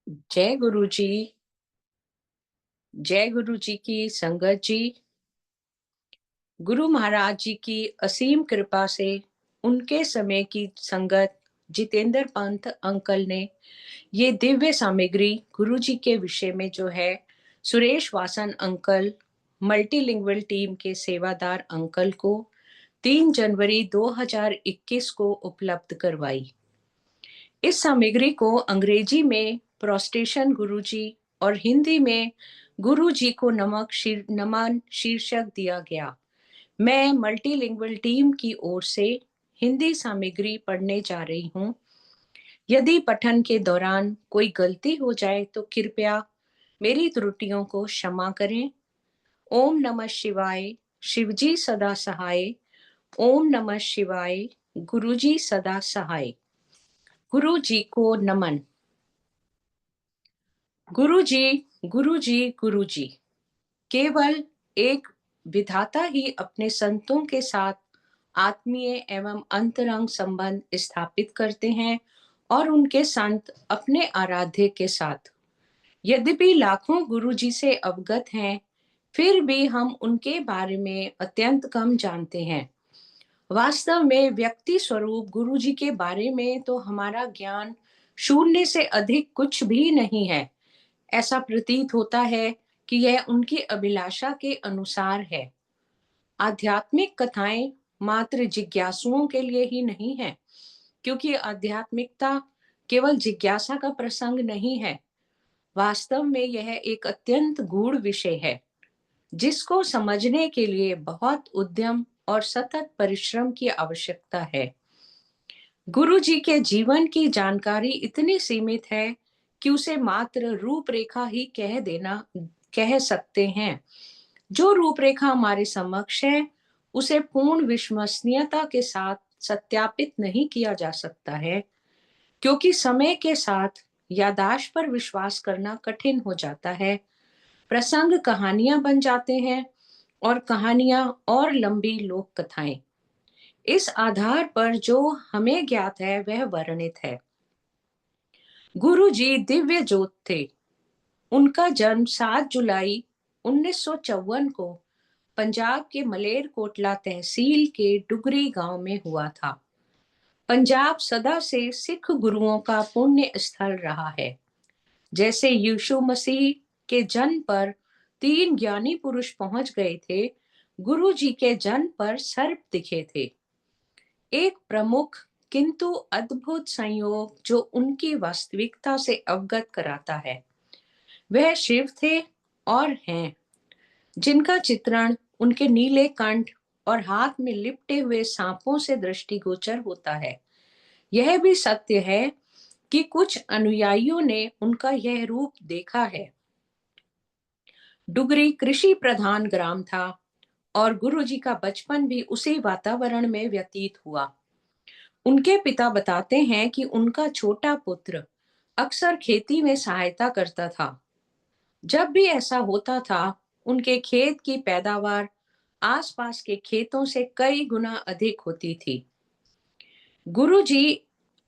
जय गुरु जी। जय गुरु जी की संगत जी। गुरु महाराज जी की असीम कृपा से उनके समय की संगत जितेंद्र पंत अंकल ने ये दिव्य सामग्री गुरु जी के विषय में जो है Suresh Vasan uncle multilingual team के सेवादार अंकल को 3 जनवरी 2021 को उपलब्ध करवाई। इस सामग्री को अंग्रेजी में प्रोस्टेशन गुरुजी और हिंदी में गुरुजी को नमन शीर्षक दिया गया। मैं मल्टीलिंगुअल टीम की ओर से हिंदी सामग्री पढ़ने जा रही हूँ। यदि पठन के दौरान कोई गलती हो जाए तो कृपया मेरी त्रुटियों को क्षमा करें। ओम नमः शिवाय। शिवजी सदा सहाय। ओम नमः शिवाय। गुरुजी सदा सहाय। गुरु जी को नमन। गुरु जी, गुरु जी, गुरु जी। केवल एक विधाता ही अपने संतों के साथ आत्मीय एवं अंतरंग संबंध स्थापित करते हैं और उनके संत अपने आराध्य के साथ। यद्यपि लाखों गुरु जी से अवगत हैं, फिर भी हम उनके बारे में अत्यंत कम जानते हैं। वास्तव में व्यक्ति स्वरूप गुरु जी के बारे में तो हमारा ज्ञान शून्य से अधिक कुछ भी नहीं है। ऐसा प्रतीत होता है कि यह उनकी अभिलाषा के अनुसार है। आध्यात्मिक कथाएं मात्र जिज्ञासुओं के लिए ही नहीं है, क्योंकि आध्यात्मिकता केवल जिज्ञासा का प्रसंग नहीं है। वास्तव में यह एक अत्यंत गूढ़ विषय है, जिसको समझने के लिए बहुत उद्यम और सतत परिश्रम की आवश्यकता है। गुरु जी के जीवन की जानकारी इतनी सीमित है कि उसे मात्र रूपरेखा ही कह सकते हैं। जो रूपरेखा हमारे समक्ष है, उसे पूर्ण विश्वसनीयता के साथ सत्यापित नहीं किया जा सकता है, क्योंकि समय के साथ याददाश्त पर विश्वास करना कठिन हो जाता है। प्रसंग कहानियां बन जाते हैं और कहानियां और लंबी लोक कथाएं। इस आधार पर जो हमें ज्ञात है वह वर्णित है। गुरु जी दिव्य ज्योत थे। उनका जन्म 7 जुलाई 1954 को पंजाब के मलेरकोटला तहसील के डुगरी गांव में हुआ था। पंजाब सदा से सिख गुरुओं का पुण्य स्थल रहा है। जैसे यीशु मसीह के जन्म पर 3 ज्ञानी पुरुष पहुंच गए थे, गुरु जी के जन्म पर सर्प दिखे थे। एक प्रमुख किंतु अद्भुत संयोग जो उनकी वास्तविकता से अवगत कराता है, वह शिव थे और हैं, जिनका चित्रण उनके नीले कंठ और हाथ में लिपटे हुए सांपों से दृष्टिगोचर होता है। यह भी सत्य है कि कुछ अनुयायियों ने उनका यह रूप देखा है। डुगरी कृषि प्रधान ग्राम था और गुरुजी का बचपन भी उसी वातावरण में व्यतीत हुआ। उनके पिता बताते हैं कि उनका छोटा पुत्र अक्सर खेती में सहायता करता था। जब भी ऐसा होता था, उनके खेत की पैदावार आसपास के खेतों से कई गुना अधिक होती थी। गुरुजी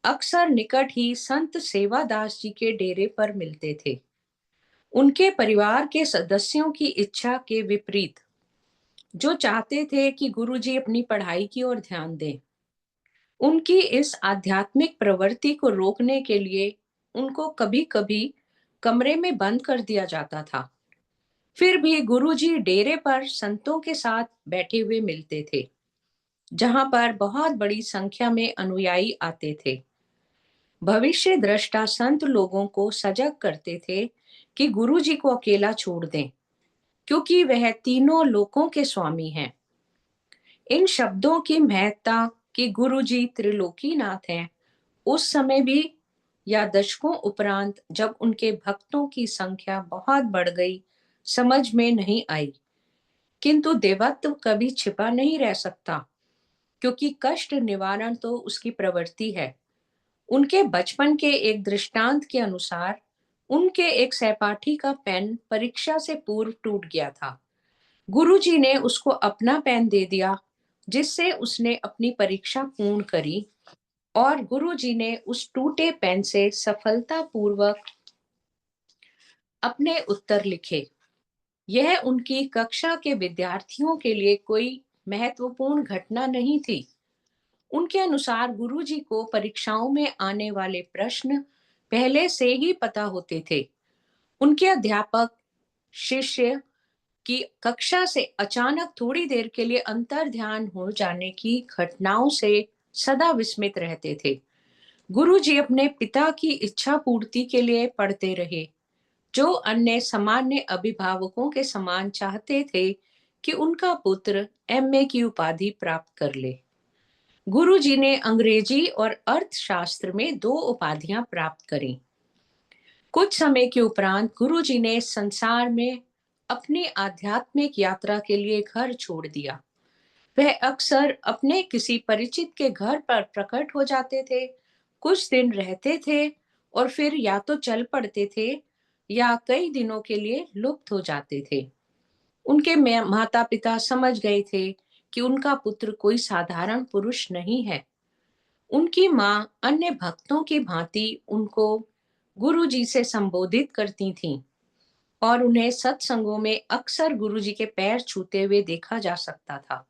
अक्सर निकट ही संत सेवादास जी के डेरे पर मिलते थे। उनके परिवार के सदस्यों की इच्छा के विपरीत, जो चाहते थे कि गुरुजी अपनी पढ़ाई की ओर ध्यान दें। उनकी इस आध्यात्मिक प्रवृत्ति को रोकने के लिए उनको कभी-कभी कमरे में बंद कर दिया जाता था। फिर भी गुरुजी डेरे पर संतों के साथ बैठे हुए मिलते थे, जहां पर बहुत बड़ी संख्या में अनुयायी आते थे। भविष्य दृष्टा संत लोगों को सजग करते थे कि गुरुजी को अकेला छोड़ दें, क्योंकि वह तीनों लोकों के स्वामी हैं। इन शब्दों की महत्ता कि गुरुजी त्रिलोकीनाथ हैं, उस समय भी या दशकों उपरांत जब उनके भक्तों की संख्या बहुत बढ़ गई, समझ में नहीं आई। किंतु देवत्व कभी छिपा नहीं रह सकता, क्योंकि कष्ट निवारण तो उसकी प्रवृत्ति है। उनके बचपन के एक दृष्टांत के अनुसार उनके एक सहपाठी का पेन परीक्षा से पूर्व टूट गया था। गुरुजी ने उसको अपना पेन दे दिया, जिससे उसने अपनी परीक्षा पूर्ण करी। और गुरुजी ने उस टूटे पेन से सफलतापूर्वक अपने उत्तर लिखे। यह उनकी कक्षा के विद्यार्थियों के लिए कोई महत्वपूर्ण घटना नहीं थी। उनके अनुसार गुरुजी को परीक्षाओं में आने वाले प्रश्न पहले से ही पता होते थे। उनके अध्यापक शिष्य की कक्षा से अचानक थोड़ी देर के लिए अंतर ध्यान हो जाने की घटनाओं से सदा विस्मित रहते थे। गुरुजी अपने पिता की इच्छा पूर्ति के लिए पढ़ते रहे, जो अन्य सामान्य अभिभावकों के समान चाहते थे कि उनका पुत्र एमए की उपाधि प्राप्त कर ले। गुरुजी ने अंग्रेजी और अर्थशास्त्र में 2 उपाधियां प्राप्त करी। कुछ समय के उपरांत गुरुजी ने संसार में अपनी आध्यात्मिक यात्रा के लिए घर छोड़ दिया। वह अक्सर अपने किसी परिचित के घर पर प्रकट हो जाते थे, कुछ दिन रहते थे और फिर या तो चल पड़ते थे या कई दिनों के लिए लुप्त हो जाते थे। उनके माता पिता समझ गए थे कि उनका पुत्र कोई साधारण पुरुष नहीं है। उनकी माँ अन्य भक्तों की भांति उनको गुरुजी से संबोधित करती थीं और उन्हें सत्संगों में अक्सर गुरुजी के पैर छूते हुए देखा जा सकता था।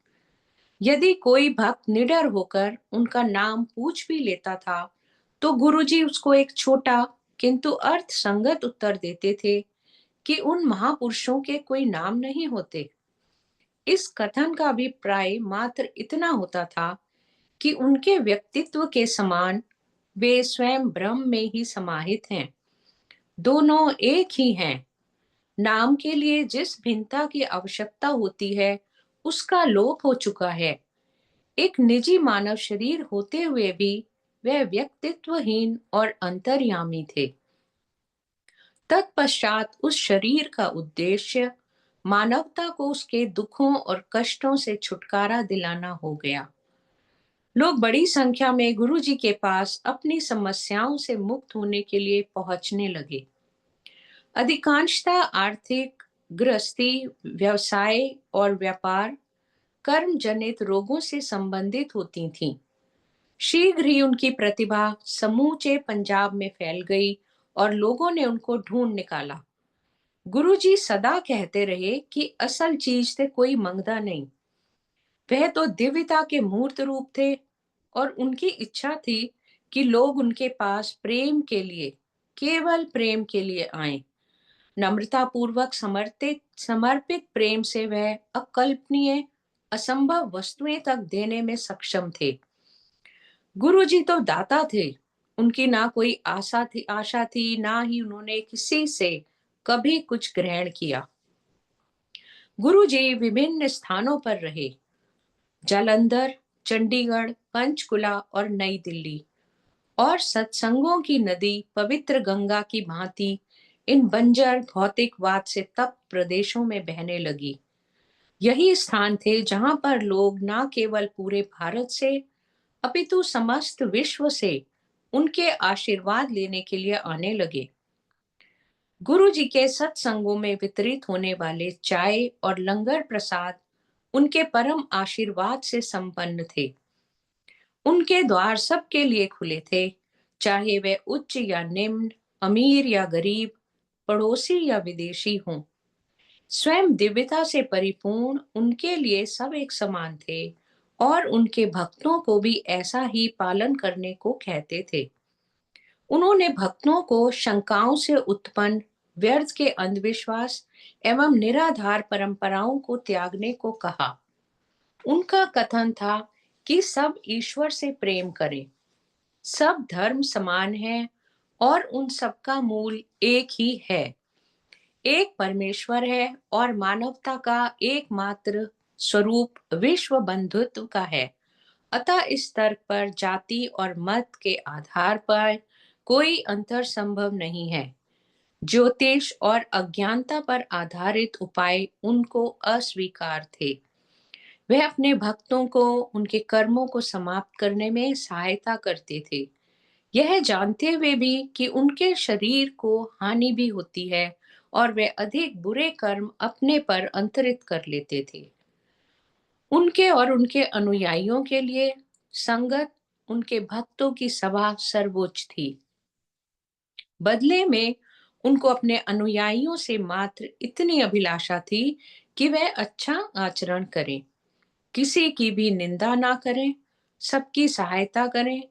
यदि कोई भक्त निडर होकर उनका नाम पूछ भी लेता था, तो गुरुजी उसको एक छोटा किंतु अर्थ संगत उत्तर देते थे कि उन महापुरुषों के कोई नाम नहीं होते। इस कथन का अभिप्राय मात्र इतना होता था कि उनके व्यक्तित्व के समान वे स्वयं ब्रह्म में ही समाहित हैं। दोनों एक ही हैं। नाम के लिए जिस भिन्नता की आवश्यकता होती है, उसका लोप हो चुका है। एक निजी मानव शरीर होते हुए भी वह व्यक्तित्वहीन और अंतर्यामी थे। तत्पश्चात उस शरीर का उद्देश्य मानवता को उसके दुखों और कष्टों से छुटकारा दिलाना हो गया। लोग बड़ी संख्या में गुरुजी के पास अपनी समस्याओं से मुक्त होने के लिए पहुंचने लगे। अधिकांशतः आर्थिक, गृहस्थी, व्यवसाय और व्यापार, कर्म जनित रोगों से संबंधित होती थीं। शीघ्र ही उनकी प्रतिभा समूचे पंजाब में फैल गई और लोगों ने उनको ढूंढ निकाला। गुरुजी सदा कहते रहे कि असल चीज से कोई मंगता नहीं। वह तो दिव्यता के मूर्त रूप थे और उनकी इच्छा थी कि लोग उनके पास प्रेम के लिए, केवल प्रेम के लिए आए। नम्रता पूर्वक समर्पित समर्पित प्रेम से वह अकल्पनीय, असंभव वस्तुएं तक देने में सक्षम थे। गुरुजी तो दाता थे। उनकी ना कोई आशा थी, ना ही उन्होंने किसी से कभी कुछ ग्रहण किया। गुरुजी विभिन्न स्थानों पर रहे, जालंधर, चंडीगढ़, पंचकुला और नई दिल्ली, और सत्संगों की नदी पवित्र गंगा की भांति इन बंजर भौतिकवाद से तप्त प्रदेशों में बहने लगी। यही स्थान थे जहां पर लोग न केवल पूरे भारत से अपितु समस्त विश्व से उनके आशीर्वाद लेने के लिए आने लगे। गुरु जी के सत्संगों में वितरित होने वाले चाय और लंगर प्रसाद उनके परम आशीर्वाद से संपन्न थे। उनके द्वार सबके लिए खुले थे, चाहे वे उच्च या निम्न, अमीर या गरीब, पड़ोसी या विदेशी हों। स्वयं दिव्यता से परिपूर्ण उनके लिए सब एक समान थे और उनके भक्तों को भी ऐसा ही पालन करने को कहते थे। उन्होंने भक्तों को शंकाओं से उत्पन्न व्यर्थ के अंधविश्वास एवं निराधार परंपराओं को त्यागने को कहा। उनका कथन था कि सब ईश्वर से प्रेम करें, सब धर्म समान है और उन सबका मूल एक ही है। एक परमेश्वर है और मानवता का एकमात्र स्वरूप विश्व बंधुत्व का है। अतः इस तर्क पर जाति और मत के आधार पर कोई अंतर संभव नहीं है। ज्योतिष और अज्ञानता पर आधारित उपाय उनको अस्वीकार थे। वह अपने भक्तों को उनके कर्मों को समाप्त करने में सहायता करते थे, यह जानते हुए भी कि उनके शरीर को हानि भी होती है और वे अधिक बुरे कर्म अपने पर अंतरित कर लेते थे। उनके और उनके अनुयायियों के लिए संगत उनके भक्तों की सभा सर्वोच्च थी। बदले में उनको अपने अनुयायियों से मात्र इतनी अभिलाषा थी कि वह अच्छा आचरण करें, किसी की भी निंदा ना करें, सबकी सहायता करें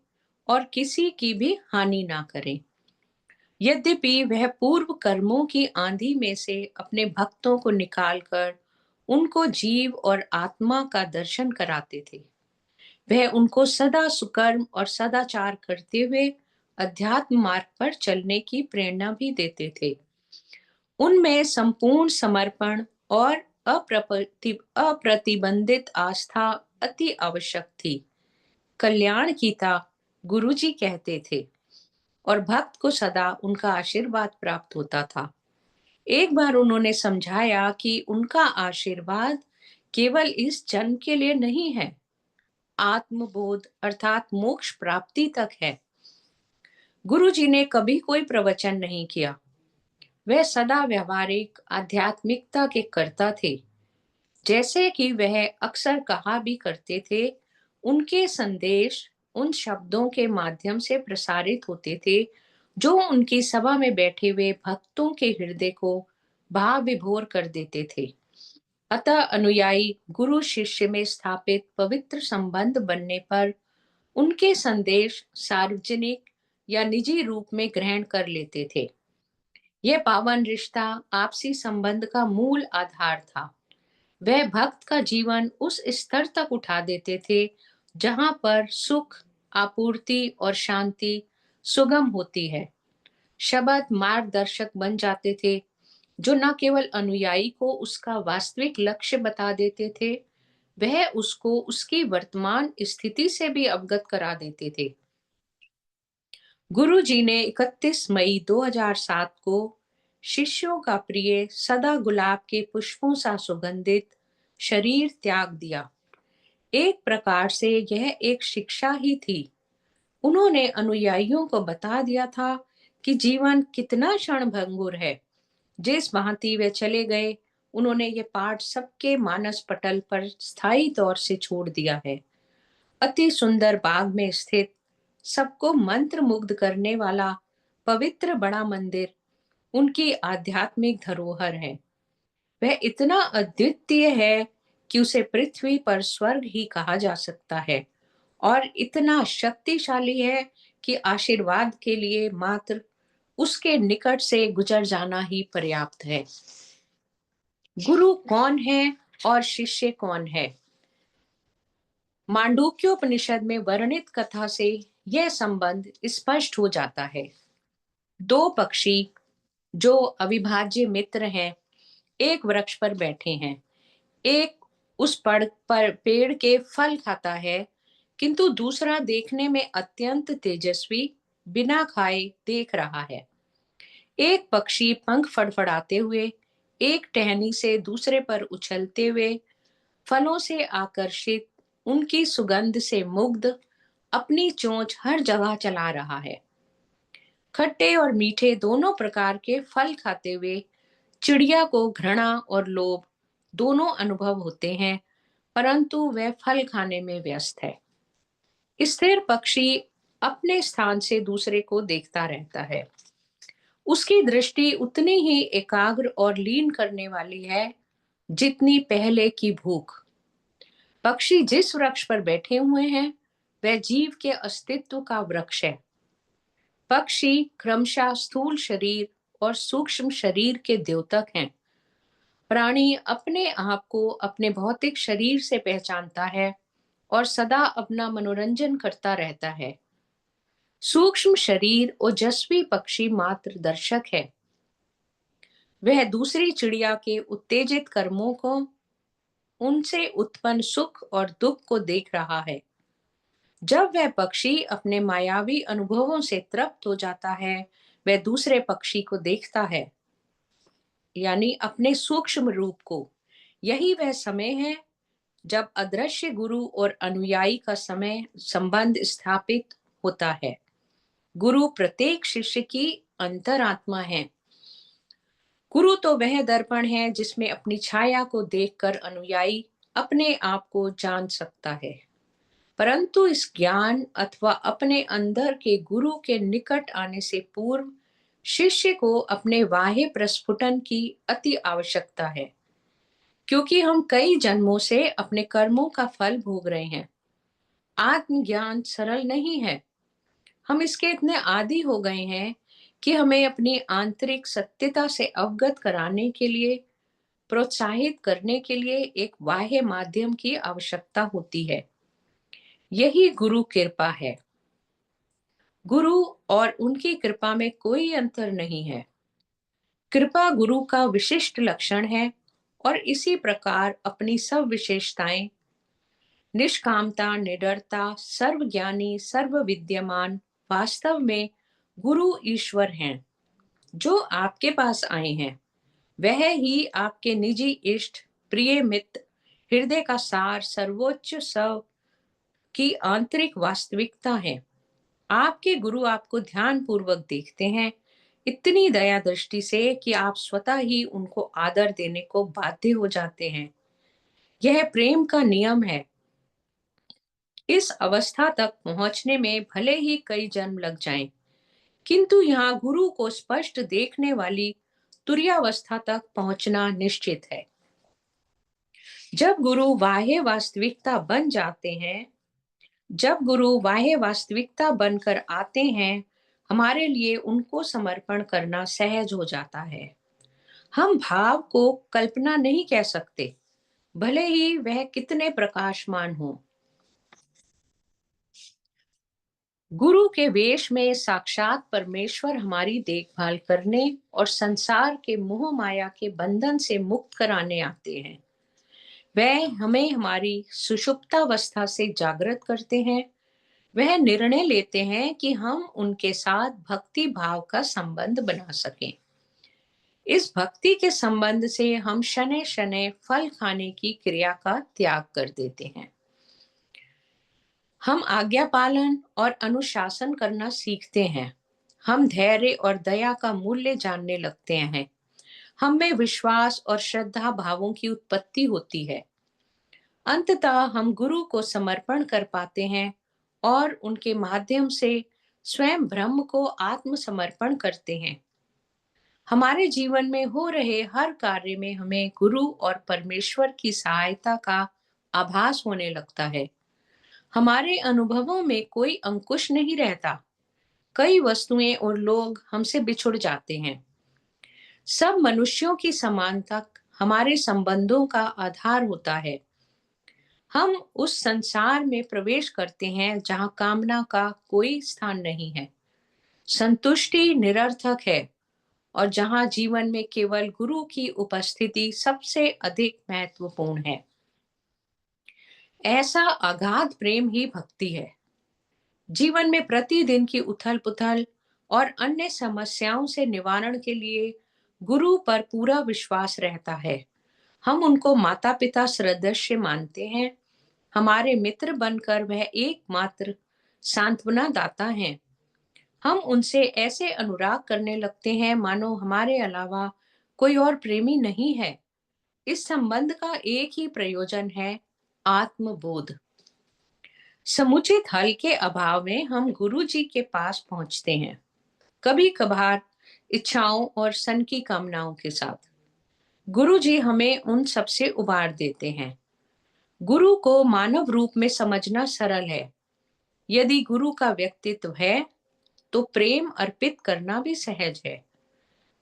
और किसी की भी हानि ना करें। यद्यपि वह पूर्व कर्मों की आंधी में से अपने भक्तों को निकालकर उनको जीव और आत्मा का दर्शन कराते थे, वह उनको सदा सुकर्म और सदाचार करते हुए अध्यात्म मार्ग पर चलने की प्रेरणा भी देते थे। उनमें संपूर्ण समर्पण और अप्रतिबंधित आस्था अति आवश्यक थी। कल्याण गीता गुरुजी कहते थे और भक्त को सदा उनका आशीर्वाद प्राप्त होता था। एक बार उन्होंने समझाया कि उनका आशीर्वाद केवल इस जन्म के लिए नहीं है, आत्मबोध अर्थात मोक्ष प्राप्ति तक है। गुरुजी ने कभी कोई प्रवचन नहीं किया, वह सदा व्यवहारिक आध्यात्मिकता के कर्ता थे। जैसे कि वह अक्सर कहा भी करते थे, उनके संदेश उन शब्दों के माध्यम से प्रसारित होते थे जो उनकी सभा में बैठे हुए भक्तों के हृदय को भाव विभोर कर देते थे। अतः अनुयायी गुरु शिष्य में स्थापित पवित्र संबंध बनने पर उनके संदेश सार्वजनिक या निजी रूप में ग्रहण कर लेते थे। यह पावन रिश्ता आपसी संबंध का मूल आधार था। वह भक्त का जीवन उस स्तर तक उठा देते थे जहां पर सुख, आपूर्ति और शांति सुगम होती है। शब्द मार्गदर्शक बन जाते थे जो न केवल अनुयायी को उसका वास्तविक लक्ष्य बता देते थे, वह उसको उसकी वर्तमान स्थिति से भी अवगत करा देते थे। गुरु जी ने 31 मई 2007 को शिष्यों का प्रिय सदा गुलाब के पुष्पों सा सुगंधित शरीर त्याग दिया। एक प्रकार से यह एक शिक्षा ही थी। उन्होंने अनुयायियों को बता दिया था कि जीवन कितना क्षणभंगुर है। जिस भांति वे चले गए, उन्होंने ये पाठ सबके मानस पटल पर स्थायी तौर से छोड़ दिया है। अति सुंदर बाग में स्थित सबको मंत्र मुग्ध करने वाला पवित्र बड़ा मंदिर उनकी आध्यात्मिक धरोहर है। वह इतना अद्वितीय है कि उसे पृथ्वी पर स्वर्ग ही कहा जा सकता है और इतना शक्तिशाली है कि आशीर्वाद के लिए मात्र उसके निकट से गुजर जाना ही पर्याप्त है। गुरु कौन है और शिष्य कौन है? मांडूक्योपनिषद में वर्णित कथा से यह संबंध स्पष्ट हो जाता है। दो पक्षी जो अविभाज्य मित्र हैं, एक वृक्ष पर बैठे हैं। एक उस पर पेड़ के फल खाता है, किंतु दूसरा देखने में अत्यंत तेजस्वी बिना खाए देख रहा है। एक पक्षी पंख फड़फड़ाते हुए एक टहनी से दूसरे पर उछलते हुए फलों से आकर्षित, उनकी सुगंध से मुग्ध अपनी चोंच हर जगह चला रहा है। खट्टे और मीठे दोनों प्रकार के फल खाते हुए चिड़िया को घृणा और लोभ दोनों अनुभव होते हैं, परंतु वह फल खाने में व्यस्त है। स्थिर पक्षी अपने स्थान से दूसरे को देखता रहता है। उसकी दृष्टि उतनी ही एकाग्र और लीन करने वाली है जितनी पहले की भूख। पक्षी जिस वृक्ष पर बैठे हुए हैं, वह जीव के अस्तित्व का वृक्ष है। पक्षी क्रमशः स्थूल शरीर और सूक्ष्म शरीर के द्योतक हैं। प्राणी अपने आप को अपने भौतिक शरीर से पहचानता है और सदा अपना मनोरंजन करता रहता है। सूक्ष्म शरीर ओजस्वी पक्षी मात्र दर्शक है। वह दूसरी चिड़िया के उत्तेजित कर्मों को, उनसे उत्पन्न सुख और दुख को देख रहा है। जब वह पक्षी अपने मायावी अनुभवों से तृप्त हो जाता है, वह दूसरे पक्षी को देखता है, यानी अपने सूक्ष्म रूप को। यही वह समय है जब अदृश्य गुरु और अनुयायी का समय संबंध स्थापित होता है। गुरु प्रत्येक शिष्य की अंतरात्मा है। गुरु तो वह दर्पण है जिसमें अपनी छाया को देखकर अनुयायी अपने आप को जान सकता है। परंतु इस ज्ञान अथवा अपने अंदर के गुरु के निकट आने से पूर्व शिष्य को अपने बाह्य प्रस्फुटन की अति आवश्यकता है, क्योंकि हम कई जन्मों से अपने कर्मों का फल भोग रहे हैं। आत्मज्ञान सरल नहीं है। हम इसके इतने आदी हो गए हैं कि हमें अपनी आंतरिक सत्यता से अवगत कराने के लिए, प्रोत्साहित करने के लिए एक बाह्य माध्यम की आवश्यकता होती है। यही गुरु कृपा है। गुरु और उनकी कृपा में कोई अंतर नहीं है। कृपा गुरु का विशिष्ट लक्षण है और इसी प्रकार अपनी सब विशेषताएं, निष्कामता, निडरता, सर्वज्ञानी, सर्व विद्यमान, वास्तव में गुरु ईश्वर हैं जो आपके पास आए हैं। वह ही आपके निजी इष्ट, प्रिय मित्र, हृदय का सार, सर्वोच्च स्व की आंतरिक वास्तविकता है। आपके गुरु आपको ध्यान पूर्वक देखते हैं, इतनी दया दृष्टि से कि आप स्वतः ही उनको आदर देने को बाध्य हो जाते हैं। यह प्रेम का नियम है। इस अवस्था तक पहुंचने में भले ही कई जन्म लग जाएं, किंतु यहाँ गुरु को स्पष्ट देखने वाली तुरीयावस्था तक पहुंचना निश्चित है। जब गुरु बाह्य वास्तविकता बन जाते हैं, जब गुरु बाह्य वास्तविकता बनकर आते हैं, हमारे लिए उनको समर्पण करना सहज हो जाता है। हम भाव को कल्पना नहीं कह सकते, भले ही वह कितने प्रकाशमान हो। गुरु के वेश में साक्षात परमेश्वर हमारी देखभाल करने और संसार के मोह माया के बंधन से मुक्त कराने आते हैं। वह हमें हमारी सुषुप्तावस्था से जागृत करते हैं। वह निर्णय लेते हैं कि हम उनके साथ भक्ति भाव का संबंध बना सकें। इस भक्ति के संबंध से हम शनै शनै फल खाने की क्रिया का त्याग कर देते हैं। हम आज्ञा पालन और अनुशासन करना सीखते हैं। हम धैर्य और दया का मूल्य जानने लगते हैं। हम में विश्वास और श्रद्धा भावों की उत्पत्ति होती है। अंततः हम गुरु को समर्पण कर पाते हैं और उनके माध्यम से स्वयं ब्रह्म को आत्मसमर्पण करते हैं। हमारे जीवन में हो रहे हर कार्य में हमें गुरु और परमेश्वर की सहायता का आभास होने लगता है। हमारे अनुभवों में कोई अंकुश नहीं रहता। कई वस्तुएं और लोग हमसे बिछुड़ जाते हैं। सब मनुष्यों की समानता हमारे संबंधों का आधार होता है। हम उस संसार में प्रवेश करते हैं जहां कामना का कोई स्थान नहीं है, संतुष्टि निरर्थक है और जहां जीवन में केवल गुरु की उपस्थिति सबसे अधिक महत्वपूर्ण है। ऐसा अगाध प्रेम ही भक्ति है। जीवन में प्रतिदिन की उथल पुथल और अन्य समस्याओं से निवारण के लिए गुरु पर पूरा विश्वास रहता है। हम उनको माता पिता सदृश मानते हैं। हमारे मित्र बनकर वह एकमात्र सांत्वना दाता हैं। हम उनसे ऐसे अनुराग करने लगते हैं मानो हमारे अलावा कोई और प्रेमी नहीं है। इस संबंध का एक ही प्रयोजन है, आत्मबोध। समुचित हल के अभाव में हम गुरु जी के पास पहुंचते हैं, कभी कभार इच्छाओं और सन की कामनाओं के साथ। गुरु जी हमें उन सबसे उबार देते हैं। गुरु को मानव रूप में समझना सरल है। यदि गुरु का व्यक्तित्व है तो प्रेम अर्पित करना भी सहज है।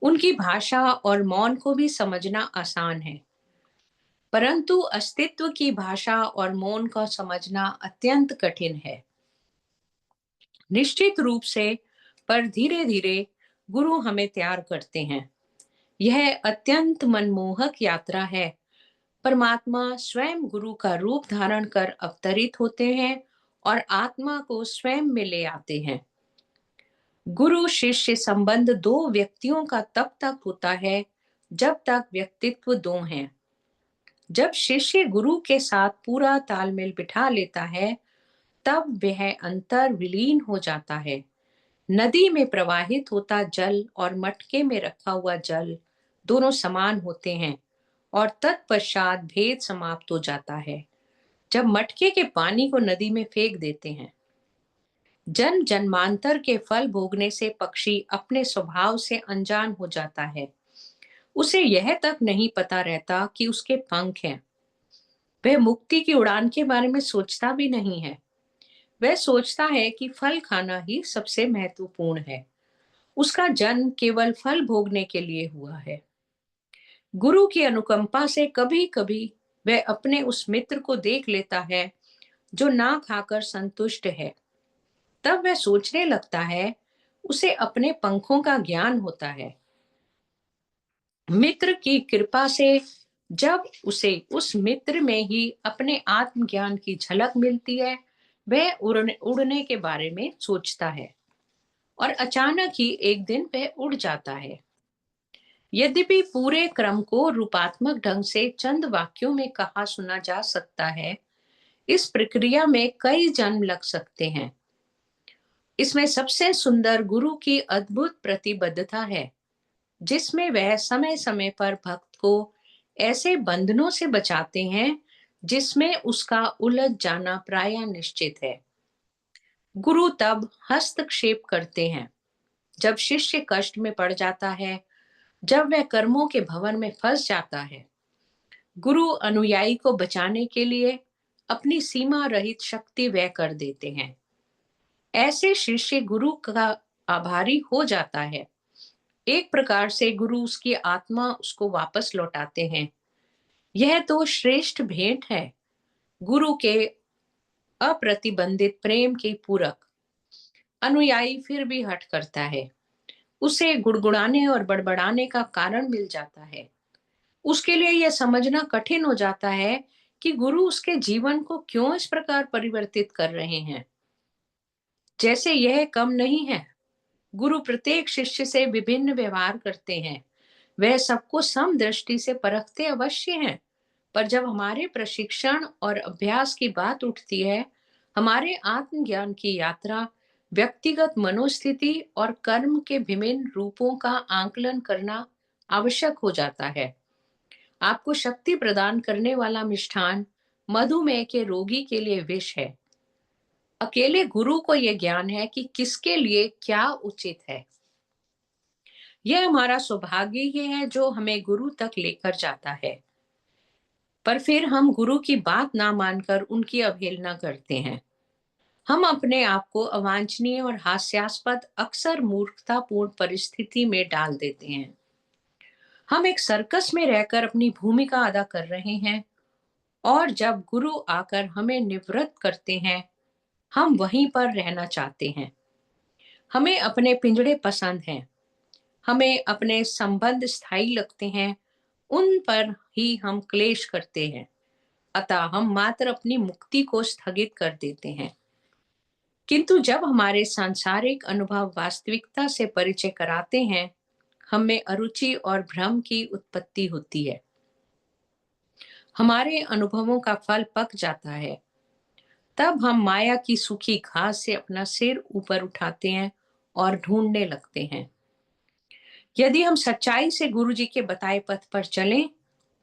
उनकी भाषा और मौन को भी समझना आसान है, परंतु अस्तित्व की भाषा और मौन को समझना अत्यंत कठिन है। निश्चित रूप से, पर धीरे धीरे गुरु हमें तैयार करते हैं। यह अत्यंत मनमोहक यात्रा है। परमात्मा स्वयं गुरु का रूप धारण कर अवतरित होते हैं और आत्मा को स्वयं में ले आते हैं। गुरु शिष्य संबंध दो व्यक्तियों का तब तक होता है जब तक व्यक्तित्व दो हैं। जब शिष्य गुरु के साथ पूरा तालमेल बिठा लेता है, तब वह अंतर विलीन हो जाता है। नदी में प्रवाहित होता जल और मटके में रखा हुआ जल दोनों समान होते हैं और तत्पश्चात भेद समाप्त हो जाता है। जब मटके के पानी को नदी में फेंक देते हैं। जन्म जन्मांतर के फल भोगने से पक्षी अपने स्वभाव से अनजान हो जाता है। उसे यह तक नहीं पता रहता कि उसके पंख हैं। वह मुक्ति की उड़ान के बारे में सोचता भी नहीं है। वह सोचता है कि फल खाना ही सबसे महत्वपूर्ण है। उसका जन्म केवल फल भोगने के लिए हुआ है। गुरु की अनुकंपा से कभी कभी वह अपने उस मित्र को देख लेता है जो ना खाकर संतुष्ट है। तब वह सोचने लगता है, उसे अपने पंखों का ज्ञान होता है। मित्र की कृपा से जब उसे उस मित्र में ही अपने आत्मज्ञान की झलक मिलती है, वह उड़ने उड़ने के बारे में सोचता है और अचानक ही एक दिन वह उड़ जाता है। यद्यपि पूरे क्रम को रूपात्मक ढंग से चंद वाक्यों में कहा सुना जा सकता है, इस प्रक्रिया में कई जन्म लग सकते हैं। इसमें सबसे सुंदर गुरु की अद्भुत प्रतिबद्धता है, जिसमें वह समय समय पर भक्त को ऐसे बंधनों से बचाते हैं जिसमें उसका उलझ जाना प्राय निश्चित है। गुरु तब हस्तक्षेप करते हैं जब शिष्य कष्ट में पड़ जाता है, जब वह कर्मों के भंवर में फंस जाता है। गुरु अनुयायी को बचाने के लिए अपनी सीमा रहित शक्ति व्यय कर देते हैं। ऐसे शिष्य गुरु का आभारी हो जाता है। एक प्रकार से गुरु उसकी आत्मा उसको वापस लौटाते हैं। यह तो श्रेष्ठ भेंट है, गुरु के अप्रतिबंधित प्रेम के पूरक। अनुयायी फिर भी हठ करता है। उसे गुड़गुड़ाने और बड़बड़ाने का कारण मिल जाता है। उसके लिए यह समझना कठिन हो जाता है कि गुरु उसके जीवन को क्यों इस प्रकार परिवर्तित कर रहे हैं। जैसे यह कम नहीं है, गुरु प्रत्येक शिष्य से विभिन्न व्यवहार करते हैं। वह सबको समदृष्टि से परखते अवश्य हैं, पर जब हमारे प्रशिक्षण और अभ्यास की बात उठती है, हमारे आत्मज्ञान की यात्रा, व्यक्तिगत मनोस्थिति और कर्म के विभिन्न रूपों का आंकलन करना आवश्यक हो जाता है। आपको शक्ति प्रदान करने वाला मिष्ठान मधुमेह के रोगी के लिए विष है। अकेले गुरु को यह ज्ञान है कि किसके लिए क्या उचित है। यह हमारा सौभाग्य ही है जो हमें गुरु तक लेकर जाता है। पर फिर हम गुरु की बात ना मानकर उनकी अवहेलना करते हैं। हम अपने आप को अवांछनीय और हास्यास्पद, अक्सर मूर्खतापूर्ण परिस्थिति में डाल देते हैं। हम एक सर्कस में रहकर अपनी भूमिका अदा कर रहे हैं और जब गुरु आकर हमें निवृत्त करते हैं, हम वहीं पर रहना चाहते हैं। हमें अपने पिंजड़े पसंद हैं, हमें अपने संबंध स्थायी लगते हैं, उन पर ही हम क्लेश करते हैं। अतः हम मात्र अपनी मुक्ति को स्थगित कर देते हैं। किंतु जब हमारे सांसारिक अनुभव वास्तविकता से परिचय कराते हैं, हमें अरुचि और भ्रम की उत्पत्ति होती है। हमारे अनुभवों का फल पक जाता है। तब हम माया की सूखी घास से अपना सिर ऊपर उठाते हैं और ढूंढने लगते हैं। यदि हम सच्चाई से गुरु जी के बताए पथ पर चलें,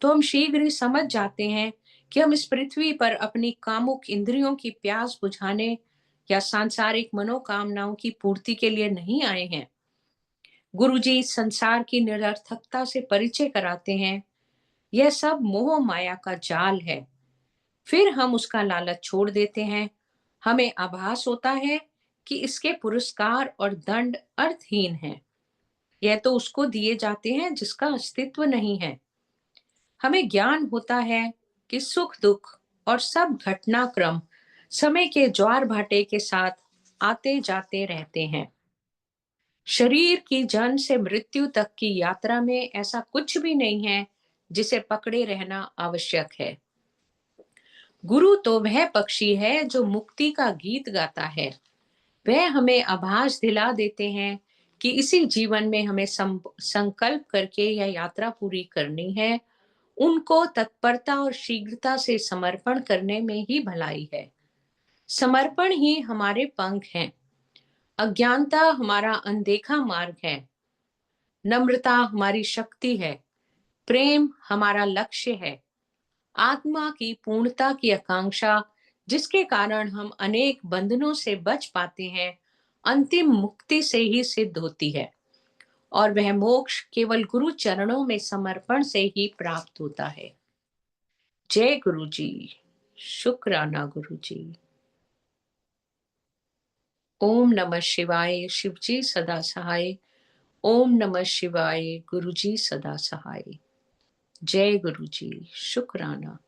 तो हम शीघ्र ही समझ जाते हैं कि हम इस पृथ्वी पर अपनी कामुक इंद्रियों की प्यास बुझाने या सांसारिक मनोकामनाओं की पूर्ति के लिए नहीं आए हैं। गुरु जी संसार की निरर्थकता से परिचय कराते हैं। यह सब मोह माया का जाल है। फिर हम उसका लालच छोड़ देते हैं। हमें आभास होता है कि इसके पुरस्कार और दंड अर्थहीन हैं। यह तो उसको दिए जाते हैं जिसका अस्तित्व नहीं है। हमें ज्ञान होता है कि सुख दुख और सब घटनाक्रम समय के ज्वार भाटे के साथ आते जाते रहते हैं। शरीर की जन्म से मृत्यु तक की यात्रा में ऐसा कुछ भी नहीं है जिसे पकड़े रहना आवश्यक है। गुरु तो वह पक्षी है जो मुक्ति का गीत गाता है। वह हमें आभास दिला देते हैं कि इसी जीवन में हमें संकल्प करके यह यात्रा पूरी करनी है। उनको तत्परता और शीघ्रता से समर्पण करने में ही भलाई है। समर्पण ही हमारे पंख हैं। अज्ञानता हमारा अनदेखा मार्ग है। नम्रता हमारी शक्ति है। प्रेम हमारा लक्ष्य है। आत्मा की पूर्णता की आकांक्षा, जिसके कारण हम अनेक बंधनों से बच पाते हैं, अंतिम मुक्ति से ही सिद्ध होती है और वह मोक्ष केवल गुरु चरणों में समर्पण से ही प्राप्त होता है। जय गुरु जी। शुक्राना गुरु जी। ओम नमः शिवाय। शिवजी सदा सहाय। ओम नमः शिवाय। गुरु जी सदा सहाय। जय गुरु जी। शुक्राना।